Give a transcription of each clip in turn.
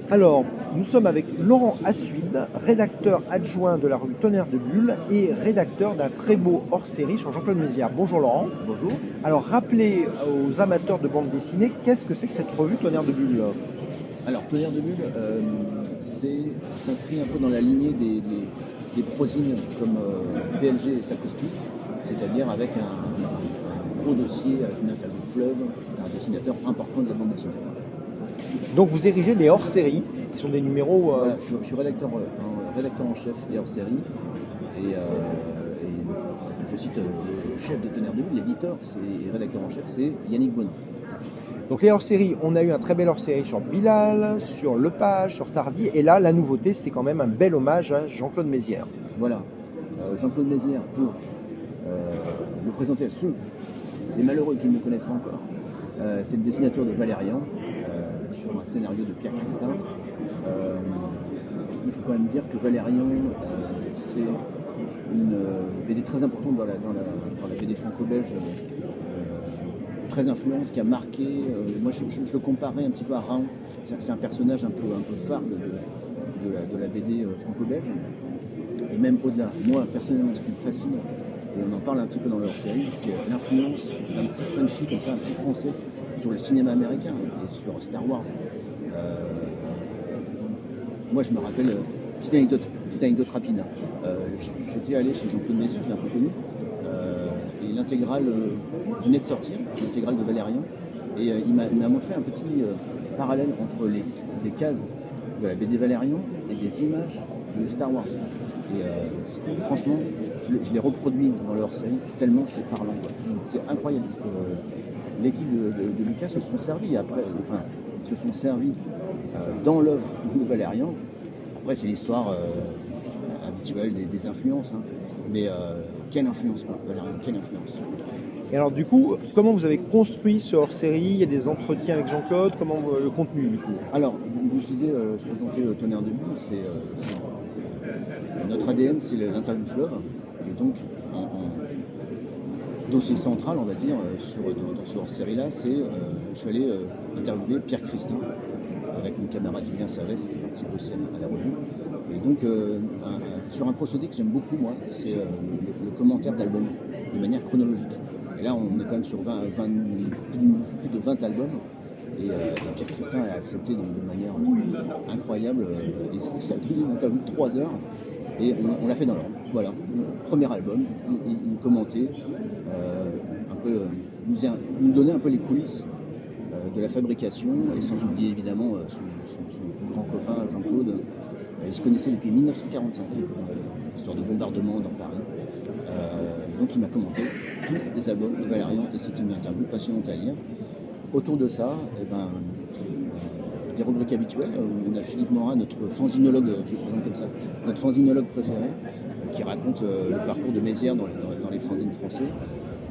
Alors, nous sommes avec Laurent Assuide, rédacteur adjoint de la revue Tonnerre de Bulle et rédacteur d'un très beau hors-série sur Jean-Claude Mézières. Bonjour Laurent. Bonjour. Alors, rappelez aux amateurs de bande dessinée, qu'est-ce que c'est que cette revue Tonnerre de Bulle? Alors, Tonnerre de Bulle, s'inscrit un peu dans la lignée des prosines comme PLG et Sakoski, c'est-à-dire avec un gros dossier, avec une interview fleuve, un dessinateur important de la bande dessinée. Donc, vous dirigez des hors-séries, qui sont des numéros... Voilà, je suis rédacteur en chef des hors-séries, et je cite le chef de Tonnerre de Bulle, l'éditeur et rédacteur en chef, c'est Yannick Bonin. Donc les hors-séries, on a eu un très bel hors-série sur Bilal, sur Lepage, sur Tardy, et là, la nouveauté, c'est quand même un bel hommage à Jean-Claude Mézières. Voilà, Jean-Claude Mézières, pour le présenter à ceux, les malheureux qui ne le connaissent pas encore, c'est le dessinateur de Valérian, sur un scénario de Pierre Christin. Il faut quand même dire que Valérian, c'est une BD très importante dans la BD franco-belge, très influente, qui a marqué. Moi, je le comparais un petit peu à Raon. C'est un personnage un peu phare de la BD franco-belge. Et même au-delà, moi, personnellement, ce qui me fascine, et on en parle un petit peu dans leur série, c'est l'influence d'un petit Frenchie comme ça, un petit Français, sur le cinéma américain et sur Star Wars. Moi, je me rappelle, petite anecdote rapide. J'étais allé chez Jean-Claude Mézières, je l'ai un peu connu, et l'intégrale venait de sortir, l'intégrale de Valérian, et il m'a montré un petit parallèle entre les cases de la BD Valérian et des images de Star Wars. Et franchement, je les reproduis dans leur série, tellement c'est parlant, quoi. C'est incroyable. L'équipe de Lucas se sont servis dans l'œuvre de Valérian. Après, c'est l'histoire habituelle des influences, hein. Mais quelle influence, quoi, Valérian, quelle influence. Et alors du coup, comment vous avez construit ce hors-série? Il y a des entretiens avec Jean-Claude, comment le contenu du coup? Alors, je disais, je présentais Tonnerre de Bulle, c'est notre ADN, c'est l'interview fleuve, et donc dossier central, on va dire, dans ce hors-série-là, c'est je suis allé interviewer Pierre Christin avec mon camarade Julien Savès qui participe aussi à la revue. Et donc, sur un procédé que j'aime beaucoup, moi, c'est le commentaire d'album de manière chronologique. Et là, on est quand même sur plus de 20 albums. Et Pierre Christin a accepté de manière incroyable. Et ça a duré une interview de 3 heures. Et on l'a fait dans l'ordre. Voilà, premier album, il commentait, un peu, nous donnait un peu les coulisses de la fabrication, et sans oublier évidemment son plus grand copain Jean-Claude. Ils se connaissaient depuis 1945, histoire de bombardement dans Paris. Donc il m'a commenté tous les albums de Valérian, et c'était une interview passionnante à lire. Autour de ça, des rubriques habituelles. On a Philippe Morin, notre fanzinologue, je le présente comme ça, notre fanzinologue préféré, qui raconte le parcours de Mézières dans les fanzines français.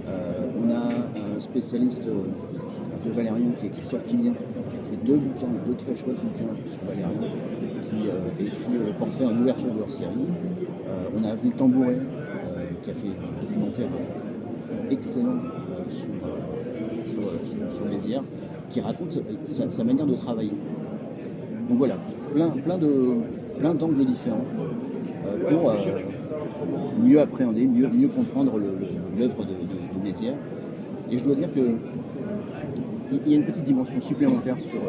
On a un spécialiste de Valérian qui est Christophe Quilien, qui a écrit deux très chouettes bouquins sur Valérian, qui a écrit le portrait en ouverture de leur série. On a Avenue Tambouret, qui a fait un documentaire excellent sur Mézières, qui raconte sa manière de travailler. Donc voilà, plein d'angles différents pour mieux appréhender, mieux comprendre l'œuvre de Mézières. Et je dois dire qu'il y a une petite dimension supplémentaire sur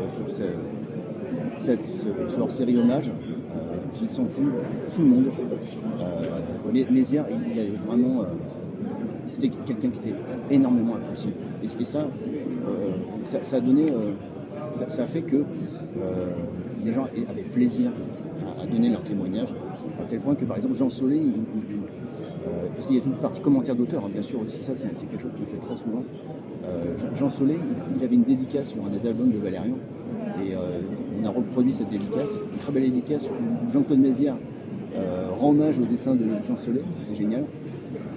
ce hors-série hommage. J'ai senti tout le monde. Mézières, il y avait vraiment... c'était quelqu'un qui était énormément apprécié. Et ça a donné... ça a fait que les gens avaient plaisir à donner leur témoignage, à tel point que par exemple Jean Solé, parce qu'il y a toute une partie commentaire d'auteur, hein, bien sûr aussi, ça c'est quelque chose qu'il fait très souvent. Jean Solé, il avait une dédicace sur un des albums de Valérian, et on a reproduit cette dédicace, une très belle dédicace où Jean-Claude Mézières rend hommage au dessin de Jean Solé, c'est génial.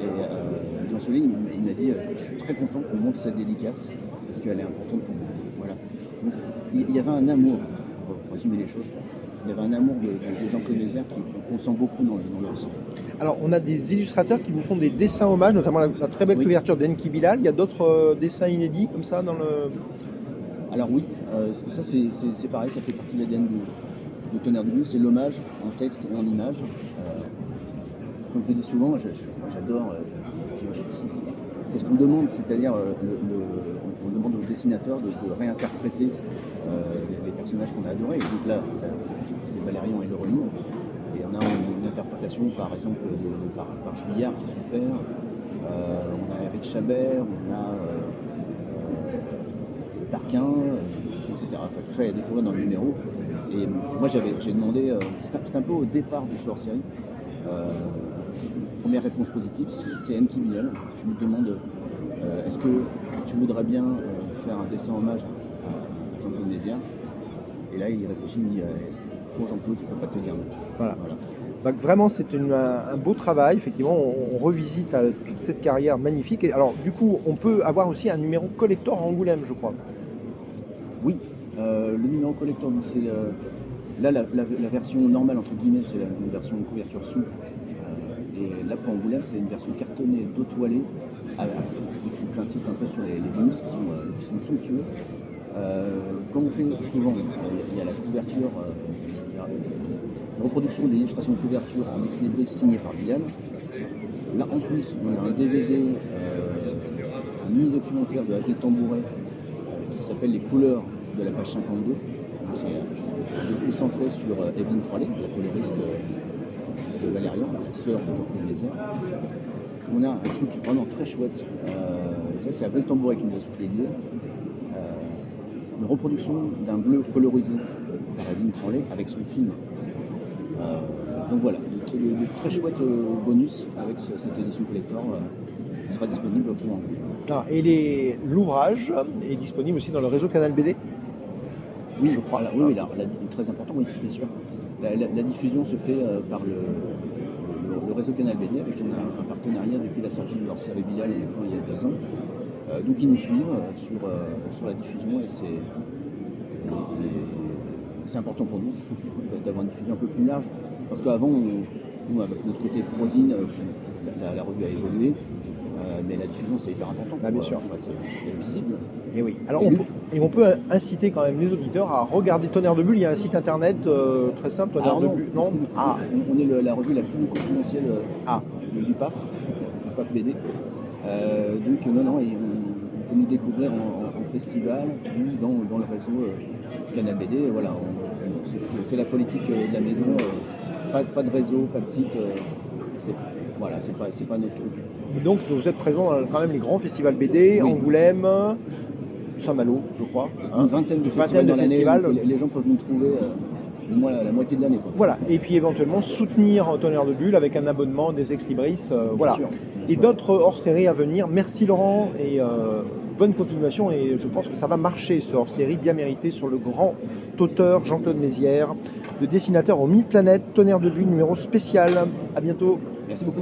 Et Jean Solé, il m'a dit je suis très content qu'on montre cette dédicace parce qu'elle est importante pour moi. Voilà. Donc, il y avait un amour, pour résumer les choses, il y avait un amour de Jean-Claude Mézières qu'on sent beaucoup dans leur sang. Alors, on a des illustrateurs qui vous font des dessins hommages, notamment la très belle couverture d'Enki Bilal. Il y a d'autres dessins inédits comme ça dans le... Alors oui, ça c'est pareil, ça fait partie de l'ADN de Tonnerre de Bulle, c'est l'hommage en texte et en image. Comme je le dis souvent, moi j'adore. C'est ce qu'on demande, c'est-à-dire on demande aux dessinateurs de réinterpréter les personnages qu'on a adorés. Et donc là, c'est Valérian et Laureline. Et on a une interprétation par exemple par Juillard qui est super. On a Eric Chabert, on a Tarquin, etc. Enfin, tout ça est découvert dans le numéro. Et moi j'ai demandé, c'est un peu au départ du ce hors-série. Première réponse positive, c'est Enki Bilal. Je me demande est-ce que tu voudrais bien faire un dessin hommage à Jean-Claude Mézières? Et là il réfléchit, il me dit pour Jean-Claude, je ne peux pas te dire non. Voilà. Donc vraiment, c'est un beau travail. Effectivement, on revisite toute cette carrière magnifique. Et alors, du coup, on peut avoir aussi un numéro collector à Angoulême, je crois. Oui, le numéro collector, c'est là la version normale, entre guillemets, c'est une version couverture souple. Et là, pour Angoulême, c'est une version cartonnée dos toilé. Il faut que j'insiste un peu sur les bonus qui sont somptueux. Comme on fait souvent, il y a la couverture, la reproduction des illustrations de couverture en mix libré signé par Bilal. Là, en plus, on a un DVD, un mini-documentaire de Agile Tambouret qui s'appelle Les couleurs de la page 52. C'est un peu plus centré sur Evelyne Trollet, la coloriste de Valérian, la sœur de Jean-Claude Mézières. On a un truc vraiment très chouette. Ça, c'est Agile Tambouret qui nous a soufflé l'idée. Une reproduction d'un bleu colorisé par Evelyne Trollet avec son film. Donc voilà, de très chouettes bonus avec cette édition collector qui sera disponible pour en Ah, et l'ouvrage est disponible aussi dans le réseau Canal BD. Oui, je crois. Oui, très important, oui, bien sûr. La diffusion se fait par le réseau Canal BD, avec on a un partenariat depuis la sortie de leur série Bilal il y a 2 ans. Donc ils nous suivent sur la diffusion et c'est important pour nous d'avoir une diffusion un peu plus large. Parce qu'avant, nous, avec notre côté prosine, la revue a évolué, mais la diffusion c'est hyper important bien sûr. Pour être visible. Et oui. Alors on peut inciter quand même les auditeurs à regarder Tonnerre de Bulle. Il y a un site internet très simple, Tonnerre de Bulle. Non. On est la revue la plus confidentielle du PAF BD. Donc non, et on peut nous découvrir en festival ou dans le réseau Canal BD. Voilà, c'est la politique de la maison. Pas de réseau, pas de site. C'est pas notre truc. Et donc vous êtes présent dans quand même les grands festivals BD, oui. Angoulême, Saint-Malo, je crois. Une vingtaine de festivals dans l'année. Les gens peuvent nous trouver la moitié de l'année. Voilà, et puis éventuellement soutenir Tonnerre de Bulle avec un abonnement des Ex-Libris. Voilà. Bien et sûr. D'autres hors-série à venir. Merci Laurent et bonne continuation. Et je pense que ça va marcher ce hors-série bien mérité sur le grand auteur Jean-Claude Mézières, le dessinateur aux 1000 planètes, Tonnerre de Bulle numéro spécial. À bientôt. Merci beaucoup.